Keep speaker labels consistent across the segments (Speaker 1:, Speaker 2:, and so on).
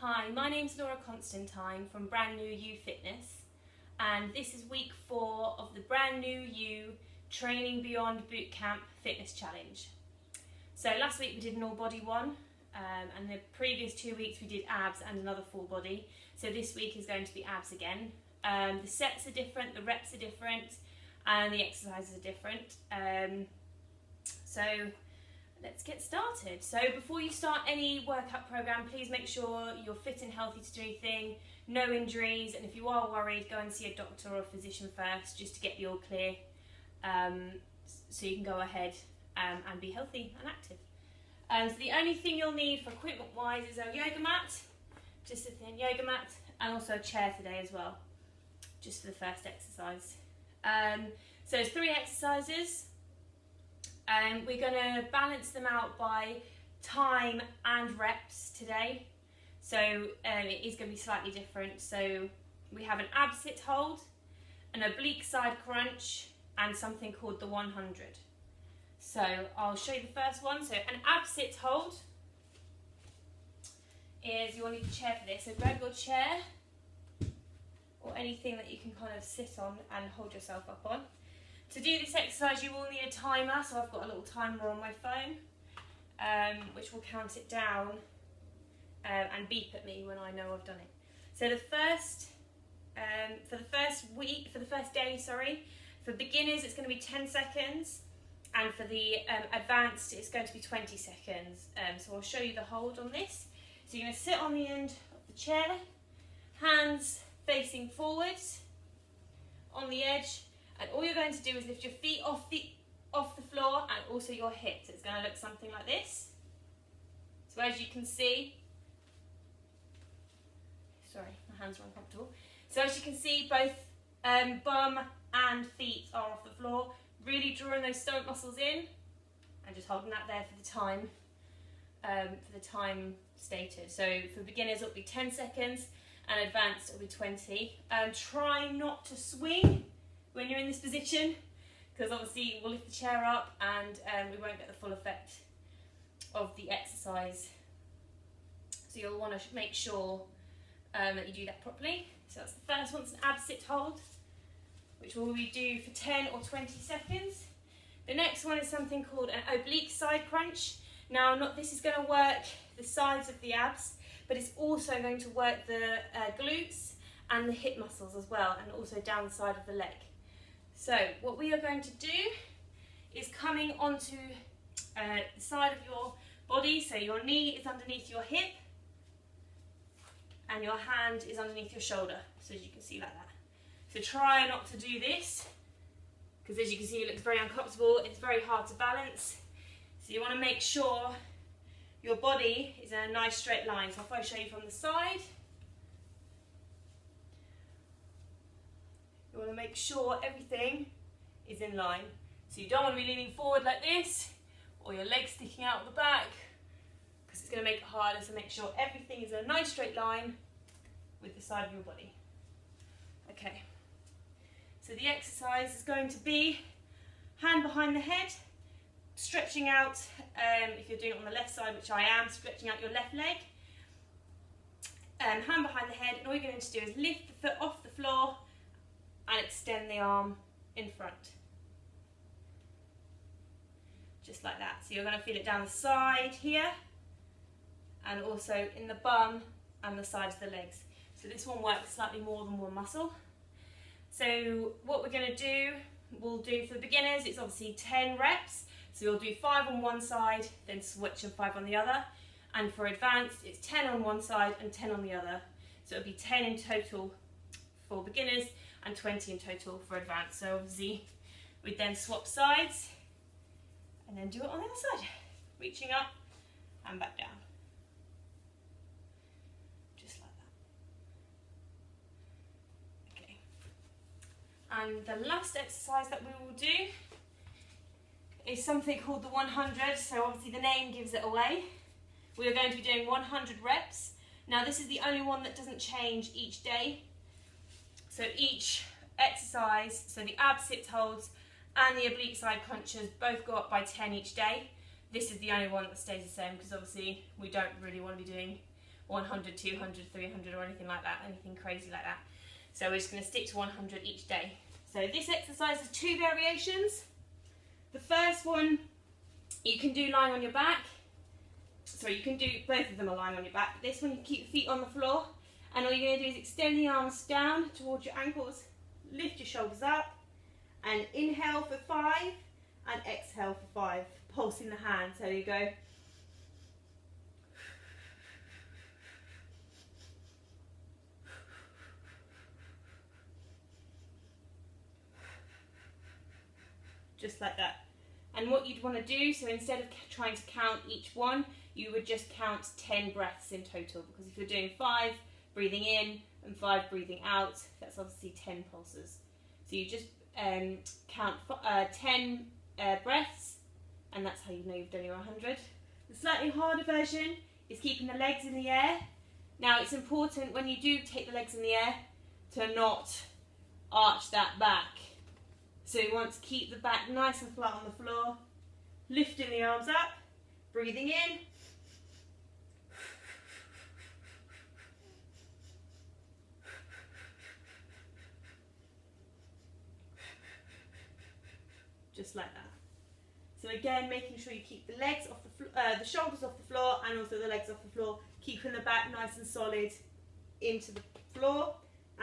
Speaker 1: Hi, my name's Laura Constantine from Brand New You Fitness, and this is week 4 of the Brand New You Training Beyond Bootcamp Fitness Challenge. So last week we did an all body one, and the previous 2 weeks we did abs and another full body. So this week is going to be abs again. The sets are different, the reps are different, and the exercises are different. So let's get started. So before you start any workout program, please make sure you're fit and healthy to do anything, no injuries, and if you are worried, go and see a doctor or a physician first just to get the all clear, so you can go ahead and be healthy and active. So the only thing you'll need for equipment wise is a yoga mat, just a thin yoga mat, and also a chair today as well, just for the first exercise. So there's 3 exercises. We're going to balance them out by time and reps today, so it is going to be slightly different. So we have an ab sit hold, an oblique side crunch, and something called the 100. So I'll show you the first one. So an ab sit hold is, you will need a chair for this, so grab your chair or anything that you can kind of sit on and hold yourself up on. To do this exercise you will need a timer, so I've got a little timer on my phone, which will count it down and beep at me when I know I've done it. So the first, for the first day, for beginners it's going to be 10 seconds, and for the advanced it's going to be 20 seconds. So I'll show you the hold on this. So you're going to sit on the end of the chair, hands facing forwards on the edge, and all you're going to do is lift your feet off the floor and also your hips. It's going to look something like this. So as you can see, sorry, my hands are uncomfortable. So as you can see, both bum and feet are off the floor. Really drawing those stomach muscles in and just holding that there for the time stated. So for beginners it'll be 10 seconds and advanced it'll be 20. Try not to swing when you're in this position, because obviously we'll lift the chair up and we won't get the full effect of the exercise. So you'll want to make sure that you do that properly. So that's the first one, it's an ab sit hold, which will we do for 10 or 20 seconds. The next one is something called an oblique side crunch. Now this is going to work the sides of the abs, but it's also going to work the glutes and the hip muscles as well, and also down the side of the leg. So what we are going to do is coming onto the side of your body, so your knee is underneath your hip and your hand is underneath your shoulder, so as you can see, like that. So try not to do this, because as you can see it looks very uncomfortable, it's very hard to balance. So you want to make sure your body is in a nice straight line. So if I show you from the side, you want to make sure everything is in line. So you don't want to be leaning forward like this, or your legs sticking out the back, because it's going to make it harder. So make sure everything is in a nice straight line with the side of your body. Okay, so the exercise is going to be hand behind the head, stretching out, if you're doing it on the left side, which I am, stretching out your left leg, hand behind the head, and all you're going to do is lift the foot off the floor and extend the arm in front, just like that. So you're going to feel it down the side here, and also in the bum and the sides of the legs. So this one works slightly more than one muscle. So what we're going to do, we'll do for the beginners, it's obviously 10 reps. So you'll do 5 on one side, then switch and 5 on the other. And for advanced, it's 10 on one side and 10 on the other. So it'll be 10 in total for beginners and 20 in total for advanced. So obviously we'd then swap sides and then do it on the other side, reaching up and back down, just like that. Okay, and the last exercise that we will do is something called the 100. So obviously the name gives it away. We are going to be doing 100 reps. Now this is the only one that doesn't change each day. So each exercise, so the ab sit holds and the oblique side crunches both go up by 10 each day. This is the only one that stays the same, because obviously we don't really want to be doing 100, 200, 300 or anything like that, anything crazy like that. So we're just going to stick to 100 each day. So this exercise has 2 variations. The first one you can do lying on your back. So you can do, both of them are lying on your back. This one you keep your feet on the floor, and all you're going to do is extend the arms down towards your ankles, lift your shoulders up, and inhale for 5 and exhale for 5. Pulsing the hand, so you go. Just like that. And what you'd want to do, so instead of trying to count each one, you would just count 10 breaths in total, because if you're doing 5 breathing in and 5 breathing out, that's obviously 10 pulses. So you just count 10 breaths, and that's how you know you've done your 100. The slightly harder version is keeping the legs in the air. Now it's important when you do take the legs in the air to not arch that back. So you want to keep the back nice and flat on the floor, lifting the arms up, breathing in, just like that. So again, making sure you keep the legs off the shoulders off the floor, and also the legs off the floor, keeping the back nice and solid into the floor,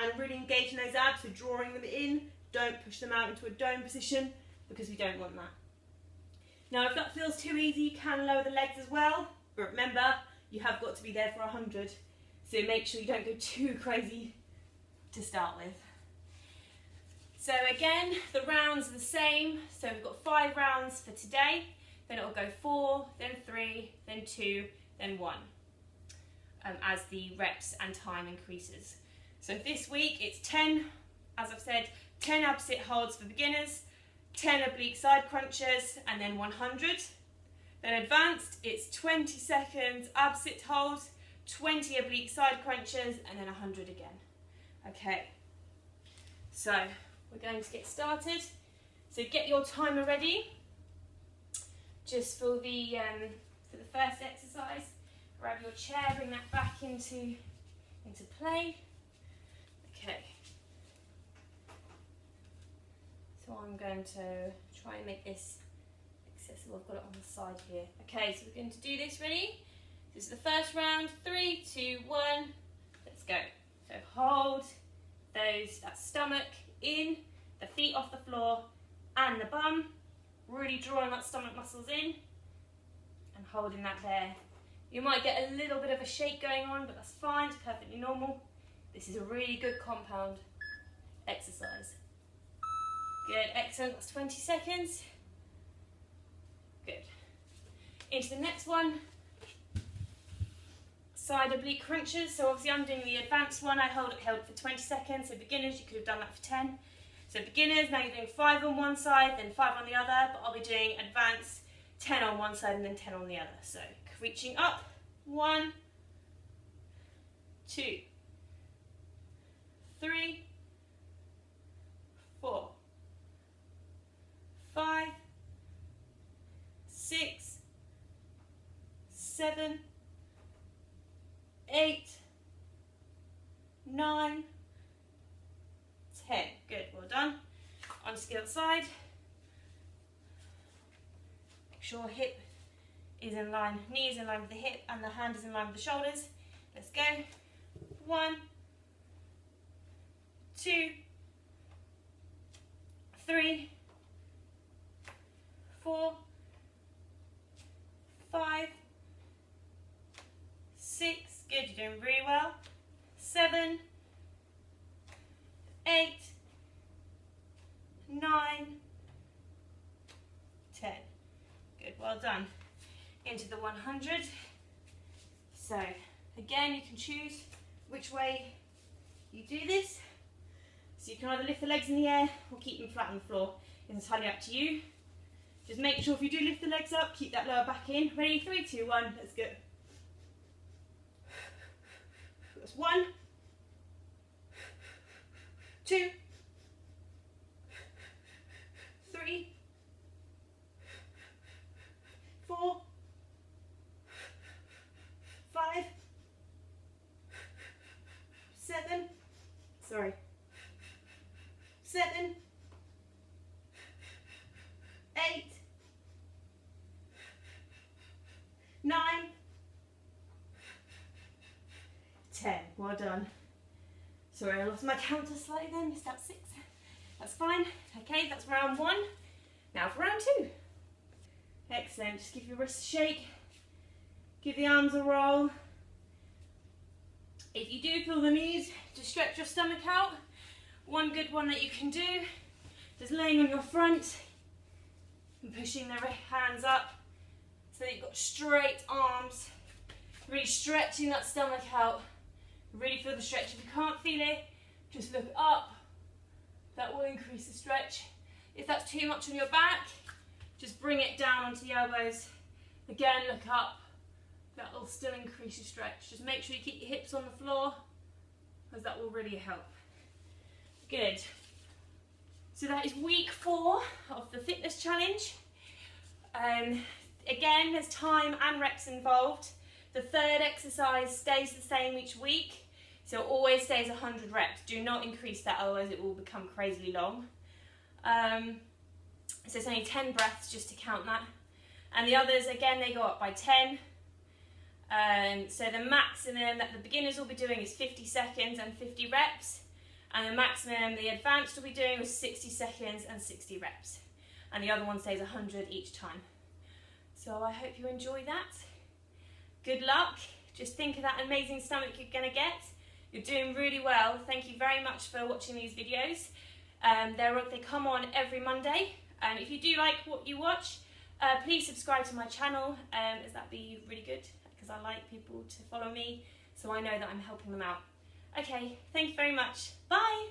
Speaker 1: and really engaging those abs, so drawing them in. Don't push them out into a dome position, because we don't want that. Now if that feels too easy, you can lower the legs as well, but remember, you have got to be there for 100, so make sure you don't go too crazy to start with. So again, the rounds are the same, so we've got 5 rounds for today, then it will go 4, then 3, then 2, then 1, as the reps and time increases. So this week it's 10, as I've said, 10 ab sit holds for beginners, 10 oblique side crunches, and then 100. Then advanced, it's 20 seconds ab sit hold, 20 oblique side crunches, and then 100 again. Okay, so we're going to get started. So get your timer ready, just for the first exercise. Grab your chair, bring that back into play. Okay. So I'm going to try and make this accessible. I've got it on the side here. Okay, so we're going to do this. Ready? This is the first round. 3, 2, 1. Let's go. So hold that stomach in, the feet off the floor, and the bum. Really drawing that stomach muscles in, and holding that there. You might get a little bit of a shake going on, but that's fine. It's perfectly normal. This is a really good compound exercise. Good, excellent, that's 20 seconds. Good. Into the next one. Side oblique crunches. So obviously I'm doing the advanced one. I held it for 20 seconds. So beginners, you could have done that for 10. So beginners, now you're doing 5 on one side, then 5 on the other, but I'll be doing advanced 10 on one side and then 10 on the other. So reaching up, 1, 2, 3, 4, 5, 6, 7, 8, 9, 10. Good, well done. On to the other side. Make sure hip is in line, knee is in line with the hip, and the hand is in line with the shoulders. Let's go. 1, 2, 3, 4, 5, 6. Good, you're doing really well. 7, 8, 9, 10. Good, well done. Into the 100. So again, you can choose which way you do this. So you can either lift the legs in the air or keep them flat on the floor. It's entirely up to you. Just make sure if you do lift the legs up, keep that lower back in. Ready? 3, 2, 1. Let's go. That's 1, 2, 3, 4, 5, sorry. 7, 8, 9, 10. Well done. Sorry, I lost my counter slightly then, missed out 6. That's fine. Okay, that's round 1. Now for round 2. Excellent. Just give your wrists a shake. Give the arms a roll. If you do feel the need to stretch your stomach out, one good one that you can do, just laying on your front and pushing the hands up so that you've got straight arms, really stretching that stomach out. Really feel the stretch. If you can't feel it, just look up. That will increase the stretch. If that's too much on your back, just bring it down onto the elbows. Again, look up. That will still increase your stretch. Just make sure you keep your hips on the floor, because that will really help. Good. So that is week 4 of the fitness challenge. Again, there's time and reps involved. The third exercise stays the same each week, so it always stays 100 reps. Do not increase that, otherwise it will become crazily long. So it's only 10 breaths just to count that. And the others, again, they go up by 10. So the maximum that the beginners will be doing is 50 seconds and 50 reps. And the maximum the advanced will be doing is 60 seconds and 60 reps. And the other one stays 100 each time. So I hope you enjoy that. Good luck. Just think of that amazing stomach you're going to get. You're doing really well. Thank you very much for watching these videos. They come on every Monday. If you do like what you watch, please subscribe to my channel, as that'd be really good, because I like people to follow me, so I know that I'm helping them out. Okay, thank you very much. Bye!